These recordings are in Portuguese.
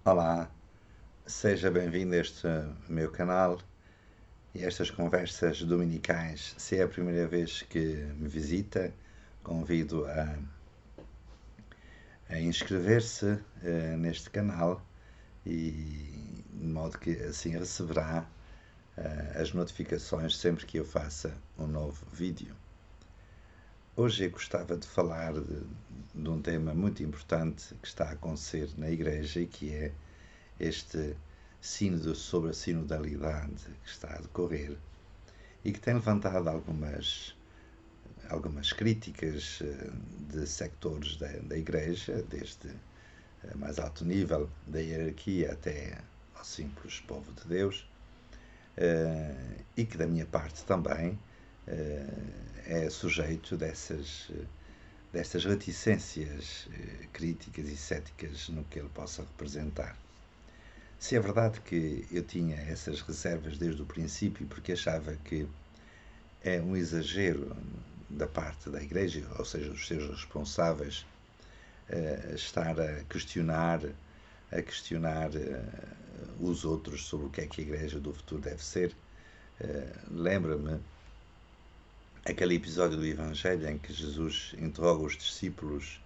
Olá, seja bem-vindo a este meu canal e a estas conversas dominicais. Se é a primeira vez que me visita, convido a inscrever-se neste canal e de modo que assim receberá as notificações sempre que eu faça um novo vídeo. Hoje eu gostava de falar de um tema muito importante que está a acontecer na Igreja e que é este sínodo sobre a sinodalidade que está a decorrer e que tem levantado algumas críticas de sectores da Igreja, desde mais alto nível da hierarquia até ao simples povo de Deus, e que da minha parte também é sujeito destas reticências críticas e céticas no que ele possa representar. Se é verdade que eu tinha essas reservas desde o princípio, porque achava que é um exagero da parte da Igreja, ou seja, dos seus responsáveis, estar a questionar os outros sobre o que é que a Igreja do futuro deve ser. Lembra-me aquele episódio do Evangelho em que Jesus interroga os discípulos: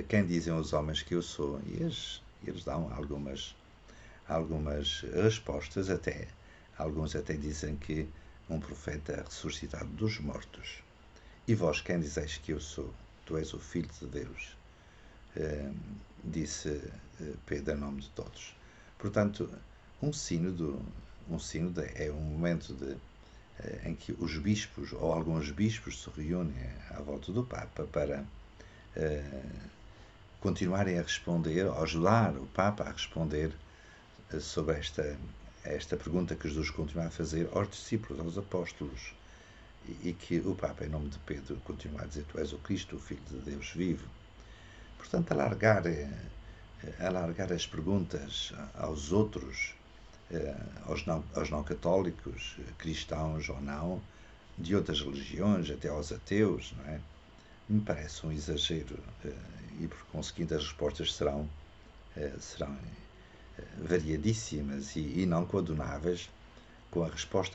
quem dizem os homens que eu sou? E eles dão algumas respostas, alguns até dizem que um profeta ressuscitado dos mortos. E vós, quem dizeis que eu sou? Tu és o Filho de Deus, disse Pedro em nome de todos. Portanto, um sínodo é um momento em que os bispos, ou alguns bispos, se reúnem à volta do Papa para continuarem a responder, ou ajudar o Papa a responder sobre esta pergunta que Jesus continua a fazer aos discípulos, aos apóstolos, e que o Papa, em nome de Pedro, continua a dizer: Tu és o Cristo, o Filho de Deus vivo. Portanto, alargar as perguntas aos outros, aos não católicos, cristãos ou não, de outras religiões, até aos ateus, não é? Me parece um exagero e, por conseguinte, as respostas serão variadíssimas e não coadunáveis com a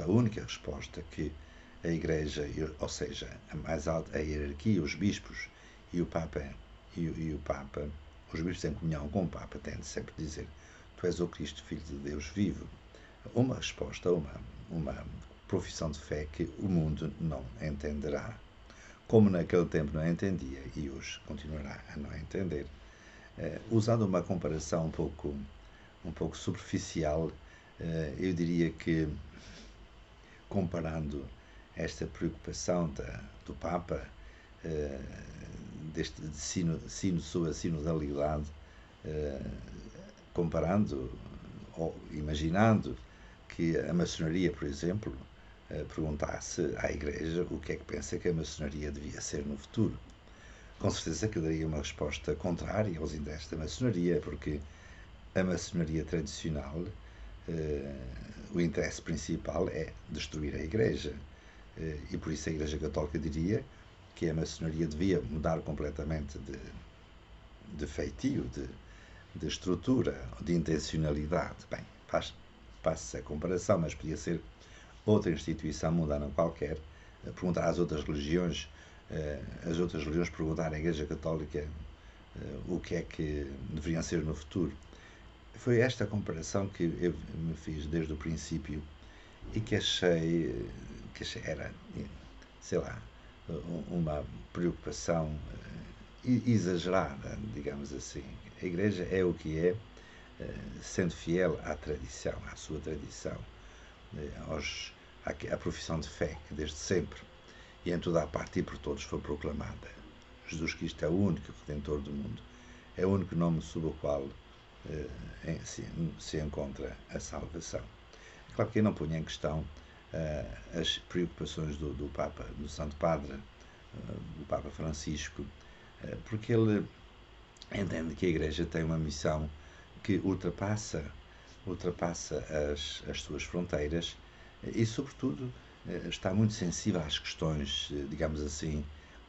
única resposta que a Igreja, ou seja, a mais alta, a hierarquia, os bispos e o Papa, os bispos em comunhão com o Papa, têm de sempre dizer: Tu és o Cristo, Filho de Deus vivo. Uma resposta, uma profissão de fé que o mundo não entenderá, como naquele tempo não entendia e hoje continuará a não entender. Usando uma comparação um pouco superficial, eu diria que, comparando esta preocupação do Papa, deste sino sobre a sinodalidade, comparando ou imaginando que a maçonaria, por exemplo, perguntasse à Igreja o que é que pensa que a maçonaria devia ser no futuro. Com certeza que daria uma resposta contrária aos interesses da maçonaria, porque a maçonaria tradicional, o interesse principal é destruir a Igreja. E por isso a Igreja Católica diria que a maçonaria devia mudar completamente de feitio, de estrutura, de intencionalidade. Bem, faz-se a comparação, mas podia ser outra instituição mundana qualquer, perguntar às outras religiões, perguntar à Igreja Católica o que é que deveriam ser no futuro. Foi esta comparação que eu me fiz desde o princípio e que achei era, sei lá, uma preocupação exagerada, digamos assim. A Igreja é o que é, sendo fiel à tradição, à sua tradição, à profissão de fé que desde sempre e em toda a parte e por todos foi proclamada. Jesus Cristo é o único Redentor do mundo, é o único nome sob o qual se encontra a salvação. É claro que eu não ponho em questão as preocupações do Papa, do Santo Padre, do Papa Francisco, porque ele entende que a Igreja tem uma missão que ultrapassa as suas fronteiras e, sobretudo, está muito sensível às questões, digamos assim,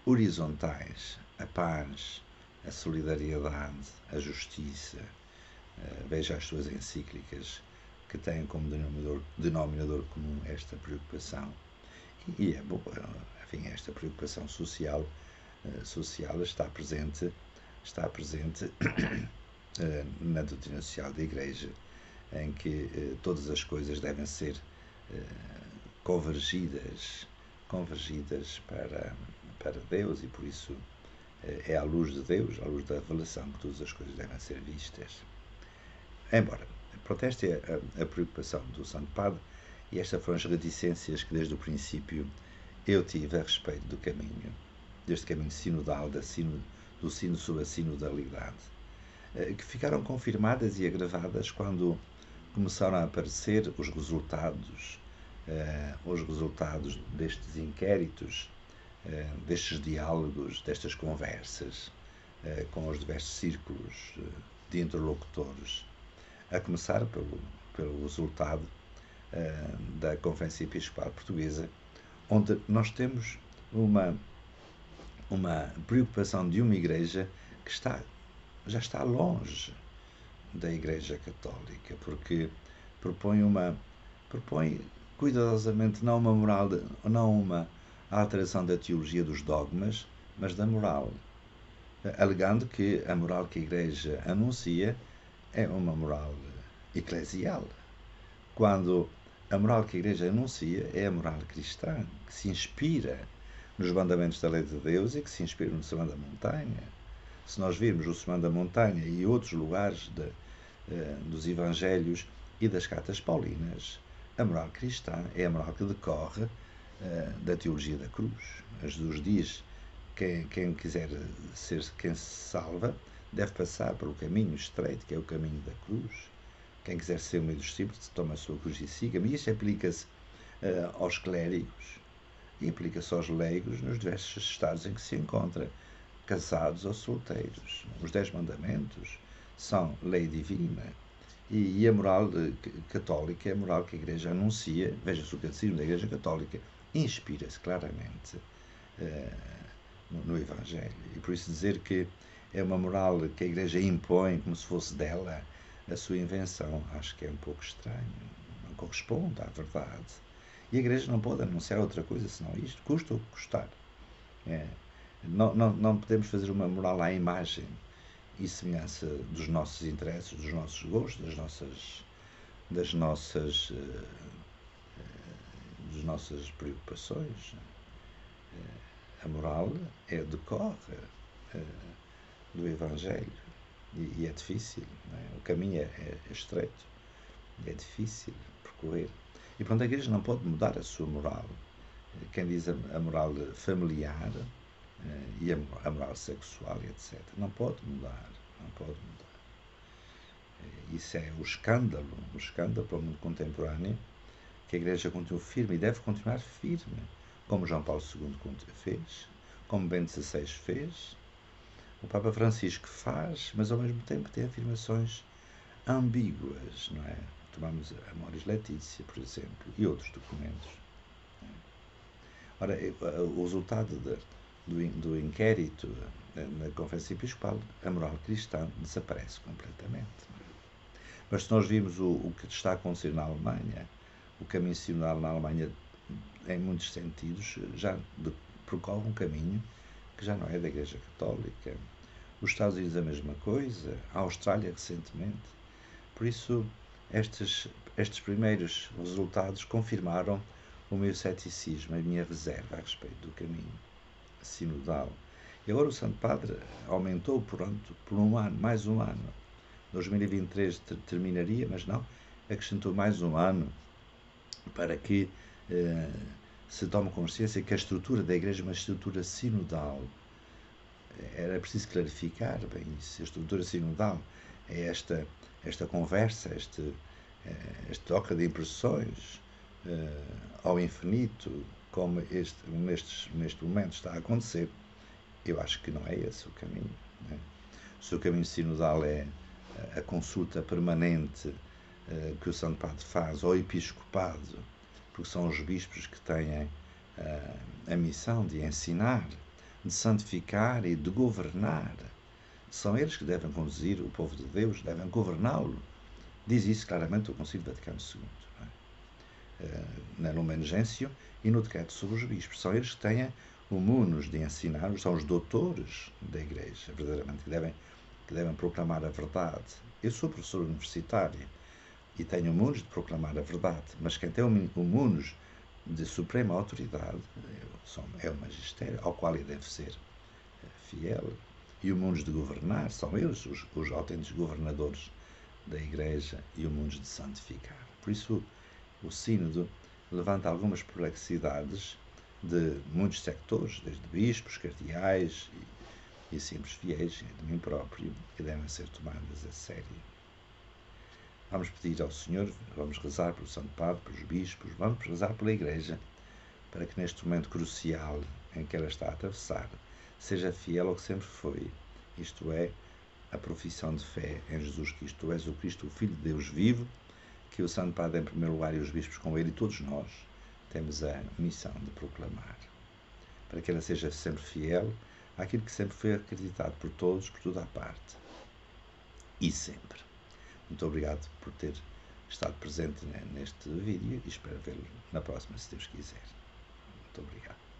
horizontais, a paz, a solidariedade, a justiça, veja as suas encíclicas que têm como denominador comum esta preocupação. E é bom, enfim, esta preocupação social está presente na doutrina social da Igreja, em que todas as coisas devem ser convergidas para Deus, e por isso é à luz de Deus, à luz da revelação, que todas as coisas devem ser vistas. Embora, pronto, esta é a preocupação do Santo Padre, e estas foram as reticências que desde o princípio eu tive a respeito do caminho, deste caminho sinodal, do sino sobre a sinodalidade, que ficaram confirmadas e agravadas quando começaram a aparecer os resultados destes inquéritos, destes diálogos, destas conversas com os diversos círculos de interlocutores, a começar pelo resultado da Conferência Episcopal Portuguesa, onde nós temos uma preocupação de uma Igreja que já está longe da Igreja Católica, porque propõe cuidadosamente não uma alteração da teologia dos dogmas, mas da moral, alegando que a moral que a Igreja anuncia é uma moral eclesial, quando a moral que a Igreja anuncia é a moral cristã, que se inspira nos mandamentos da lei de Deus e que se inspira no Sermão da Montanha. Se nós virmos o Sermão da Montanha e outros lugares dos Evangelhos e das Cartas Paulinas, a moral cristã é a moral que decorre da teologia da cruz. Jesus diz: quem quiser ser quem se salva deve passar pelo caminho estreito, que é o caminho da cruz. Quem quiser ser o meu discípulo, toma a sua cruz e siga-me. E isto aplica-se aos clérigos e aplica-se aos leigos nos diversos estados em que se encontra, casados ou solteiros. Os 10 mandamentos são lei divina, e a moral católica é a moral que a Igreja anuncia. Veja-se o catecismo da Igreja Católica, inspira-se claramente no Evangelho, e por isso dizer que é uma moral que a Igreja impõe como se fosse dela a sua invenção, acho que é um pouco estranho, não corresponde à verdade. E a Igreja não pode anunciar outra coisa senão isto, custa o que custar. Não podemos fazer uma moral à imagem e semelhança dos nossos interesses, dos nossos gostos, das nossas preocupações. A moral decorre do Evangelho, e é difícil, não é? O caminho é estreito, é difícil percorrer. E pronto, a Igreja não pode mudar a sua moral. Quem diz a moral familiar e a moral sexual, etc. Não pode mudar. Isso é o escândalo para o mundo contemporâneo, que a Igreja continua firme e deve continuar firme, como João Paulo II fez, como Bento XVI fez, o Papa Francisco faz, mas ao mesmo tempo tem afirmações ambíguas, não é? Tomamos a Amoris Laetitia, por exemplo, e outros documentos. Ora, o resultado do inquérito na Conferência Episcopal, a moral cristã desaparece completamente. Mas se nós vimos o que está a acontecer na Alemanha, o caminho sinodal na Alemanha, em muitos sentidos, já percorre um caminho que já não é da Igreja Católica. Os Estados Unidos a mesma coisa, a Austrália recentemente. Por isso, estes primeiros resultados confirmaram o meu ceticismo, a minha reserva a respeito do caminho sinodal. E agora o Santo Padre aumentou, pronto, por um ano, mais um ano. 2023 terminaria, mas não, acrescentou mais um ano para que se tome consciência que a estrutura da Igreja é uma estrutura sinodal. Era preciso clarificar bem isso. A estrutura sinodal é esta conversa, este troca de impressões ao infinito, como neste momento está a acontecer. Eu acho que não é esse o caminho, né? Se o caminho sinodal é a consulta permanente que o Santo Padre faz ao episcopado, porque são os bispos que têm a missão de ensinar, de santificar e de governar. São eles que devem conduzir o povo de Deus, devem governá-lo Diz isso claramente o Concílio Vaticano II, não é? Na Lumen Gentium e no decreto sobre os bispos. São eles que têm o munus de ensinar, são os doutores da Igreja, verdadeiramente, que devem proclamar a verdade. Eu sou professor universitário e tenho o munus de proclamar a verdade, mas quem tem o munus de suprema autoridade é o magistério, ao qual ele deve ser fiel, e o munus de governar, são eles os autênticos governadores da Igreja, e o munus de santificar. Por isso, o sínodo levanta algumas perplexidades de muitos sectores, desde bispos, cardeais e simples fiéis, e de mim próprio, que devem ser tomadas a sério. Vamos pedir ao Senhor, vamos rezar pelo Santo Padre, pelos bispos, vamos rezar pela Igreja, para que neste momento crucial em que ela está a atravessar, seja fiel ao que sempre foi, isto é, a profissão de fé em Jesus Cristo. Tu és o Cristo, o Filho de Deus vivo, que o Santo Padre em primeiro lugar e os bispos com ele, e todos nós temos a missão de proclamar, para que ela seja sempre fiel àquilo que sempre foi acreditado por todos, por toda a parte, e sempre. Muito obrigado por ter estado presente neste vídeo e espero vê-lo na próxima, se Deus quiser. Muito obrigado.